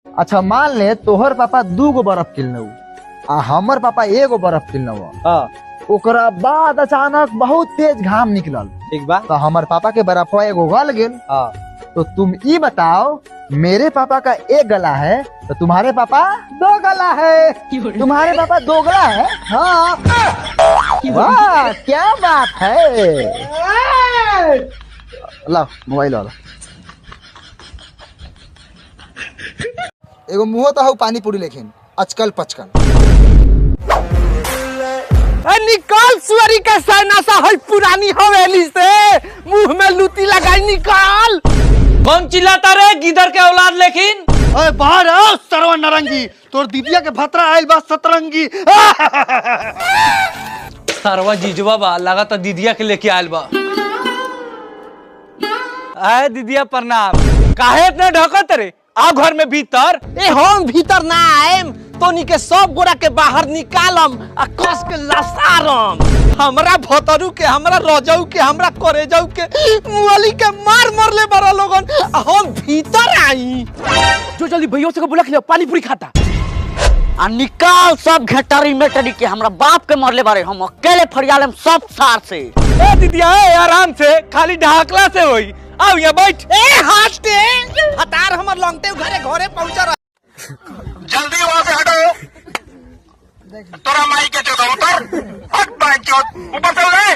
अच्छा मान ले तोहर पापा 2 गो बर्फ किनलू आ हमर पापा 1 गो बर्फ किनलू। हाँ ओकरा बाद अचानक बहुत तेज घाम निकलल ठीक बा। तो हमर पापा के बर्फवा 1 गो गल गेल। हाँ तो तुम ये बताओ मेरे पापा का 1 गला है तो तुम्हारे पापा 2 गला है। तुम्हारे पापा 2 गला है। हाँ वाह क्या बात है। ला मोबाइल वाला एगो मुँह तो पानी पूरी लेकिन अचकल पचकल निकाल सुअरी का सहनासा है पुरानी हवेली से मुंह में लूटी लगाई निकाल। कौन चिल्लाता रे गिदर के औलाद लेकिन। ओए बाहर आ सरवा नारंगी तोर दीदिया के भतरा आइल बा सतरंगी। सरवा जीजवा बा लगा तो दीदिया के लेके आयल बा। आए दीदिया प्रणाम। काहे इतने ढकत रे आ घर में भीतर। ए हम भीतर ना आएम तोनी के सब गोरा के बाहर निकालम आ कस के लसारम। हमरा भतरू के हमरा रजऊ के हमरा करेजऊ के मुअली के मार मार ले बड़ा लोगन हम भीतर आई। जो जल्दी भैया से बुला के ले पानी पूरी खाता आ निकाल सब घेटरी मेटरी के हमरा बाप के मरले बारे हम अकेले फरियालम सब सार से। ए दीदिया ए आराम से खाली ढाकला से होई। आओ यहाँ बैठ। ए हटते हतार हमर लंगटे घरे घरे पहुंचा रहा। जल्दी वहां से हटो। तोरा माई के चोदर उतर हट बैठ ऊपर चल रहे।